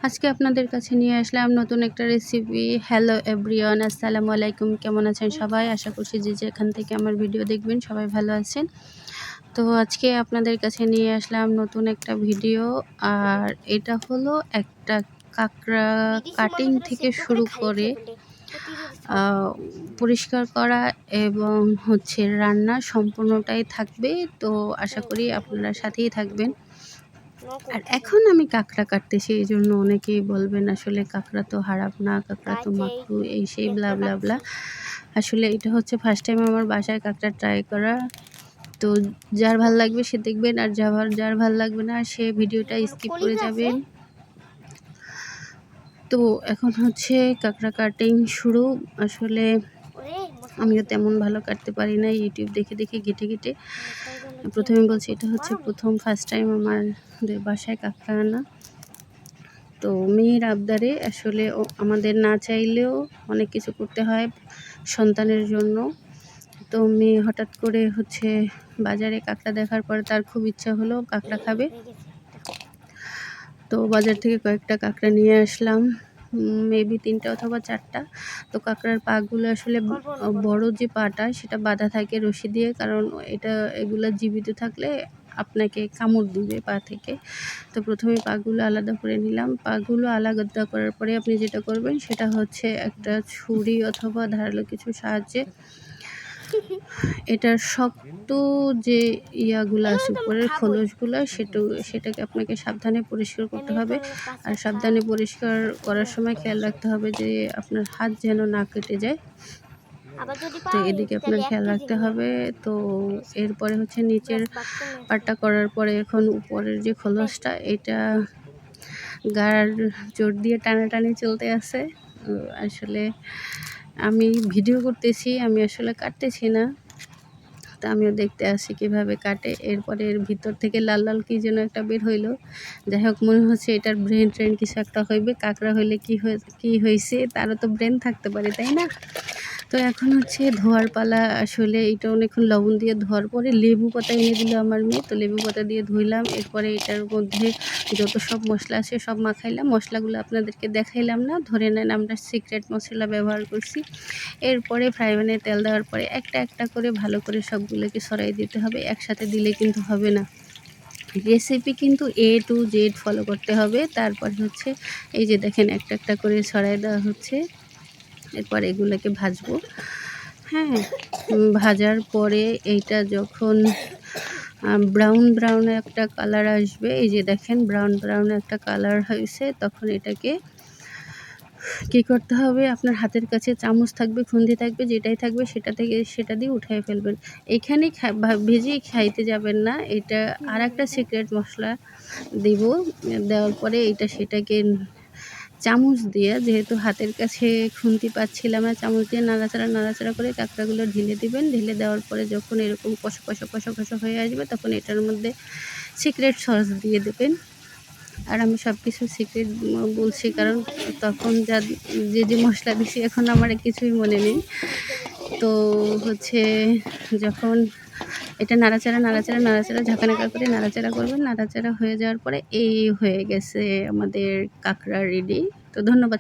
আজকে আপনাদের কাছে নিয়ে আসলাম নতুন একটা রেসিপি। হ্যালো এভরিওয়ান, আসসালামু আলাইকুম। কেমন আছেন সবাই? আশা করছি যে যেখান থেকে আমার ভিডিও দেখবেন সবাই ভালো আছেন। তো আজকে আপনাদের কাছে নিয়ে আসলাম নতুন একটা ভিডিও। আর এটা হলো একটা কাঁকড়া কাটিং থেকে শুরু করে পরিষ্কার করা এবং হচ্ছে রান্না সম্পূর্ণটাই থাকবে। তো আশা করি আপনারা সাথেই থাকবেন। আর এখন আমি কাঁকড়া কাটতেছি, এই জন্য অনেকেই বলবেন আসলে কাঁকড়া তো হারাম না, কাঁকড়া তো মাকরু, এই সেই ব্লা ব্লা ব্লা। আসলে এটা হচ্ছে ফার্স্ট টাইম আমার বাসায় কাঁকড়া ট্রাই করা। তো যার ভাল লাগবে সে দেখবেন, আর যার ভাল লাগবে না সে ভিডিওটা স্কিপ করে যাবেন। তো এখন হচ্ছে কাঁকড়া কাটিং শুরু। আসলে আমিও তেমন ভালো কাটতে পারি না, ইউটিউব দেখে দেখে ঘেটে ঘেটে। প্রথমে বলছি এটা হচ্ছে ফার্স্ট টাইম আমাদের বাসায় কাঁকড়া আনা। তো মেয়ের আবদারে আসলে আমাদের না চাইলেও অনেক কিছু করতে হয় সন্তানের জন্য। তো মেয়ে হঠাৎ করে হচ্ছে বাজারে কাঁকড়া দেখার পরে তার খুব ইচ্ছা হলো কাঁকড়া খাবে। তো বাজার থেকে কয়েকটা কাঁকড়া নিয়ে আসলাম, মেবি 3টা অথবা 4টা। তো কাঁকড়ার পাগুলো আসলে বড় যে পাটা সেটা বাঁধা থাকে রশি দিয়ে, কারণ এগুলো জীবিত থাকলে আপনাকে কামড় দিবে পা থেকে। তো প্রথমে পাগুলো আলাদা করে নিলাম। পাগুলো আলাদা করার পরে আপনি যেটা করবেন সেটা হচ্ছে একটা ছুরি অথবা ধারালো কিছু সাহায্যে এটার শক্ত যে ইয়াগুলো আছে উপরের খোলসগুলো সেটাকে আপনাকে সাবধানে পরিষ্কার করতে হবে। আর সাবধানে পরিষ্কার করার সময় খেয়াল রাখতে হবে যে আপনার হাত যেন না কেটে যায়। তো এদিকে আপনার খেয়াল রাখতে হবে। তো এরপরে হচ্ছে নিচের পাটটা করার পরে এখন উপরের যে খোলসটা এটা গাড় জোর দিয়ে টানাটানি চলতে আছে। আসলে আমি ভিডিও করতেছি, আমি আসলে কাটতেছি না। তা আমিও দেখতে আসি কিভাবে কাটে। এরপরে এর ভিতর থেকে লাল লাল কি যেন একটা বের হইলো। যাই হোক, মনে হচ্ছে এটার ব্রেন ট্রেন কিছু একটা হইবে। কাঁকড়া হইলে কি হয়েছে, তারও তো ব্রেন থাকতে পারে, তাই না? তো এখন হচ্ছে ধোয়ার পালা। আসলে এটা অনেকক্ষণ লবণ দিয়ে ধোয়ার পরে লেবু পাতা এনে দিল আমার মেয়ে। তো লেবু পাতা দিয়ে ধুইলাম। এরপরে এটার মধ্যে যত সব মশলা আছে সব মাখাইলাম। মশলাগুলো আপনাদেরকে দেখাইলাম না, ধরে নেন আমরা সিক্রেট মশলা ব্যবহার করছি। এরপরে ফ্রাই প্যানে তেল দেওয়ার পরে একটা একটা করে ভালো করে সবগুলোকে ছড়াই দিতে হবে, একসাথে দিলে কিন্তু হবে না। রেসিপি কিন্তু A to Z ফলো করতে হবে। তারপর হচ্ছে এই যে দেখেন একটা একটা করে ছড়াই দেওয়া হচ্ছে। এরপর এগুলোকে ভাজবো। হ্যাঁ, ভাজার পরে এইটা যখন ব্রাউন একটা কালার আসবে, এই যে দেখেন ব্রাউন একটা কালার হয়েছে, তখন এটাকে কী করতে হবে, আপনার হাতের কাছে চামচ থাকবে, খুন্তি থাকবে, যেটাই থাকবে সেটা দিয়ে উঠিয়ে ফেলবেন। এইখানেই ভেজেই খাইতে যাবেন না, এটা আর একটা সিক্রেট মশলা দিব। দেওয়ার পরে সেটাকে চামচ দিয়ে, যেহেতু হাতের কাছে খুন্তি পাচ্ছিলাম না, চামচ দিয়ে নাড়াচাড়া করে কাঁকড়াগুলো ঢেলে দিবেন। ঢেলে দেওয়ার পরে যখন এরকম কষা হয়ে আসবে, তখন এটার মধ্যে সিক্রেট সস দিয়ে দেবেন। আর আমি সব কিছু সিক্রেট বলছি, কারণ তখন যে মশলা দিছি এখন আমার কিছুই মনে নেই। তো হচ্ছে যখন এটা নাড়াচাড়া ঝাঁকানাকা করে নাড়াচাড়া করবেন। নাড়াচাড়া হয়ে যাওয়ার পরে এই হয়ে গেছে আমাদের কাঁকড়া রেডি। তো ধন্যবাদ।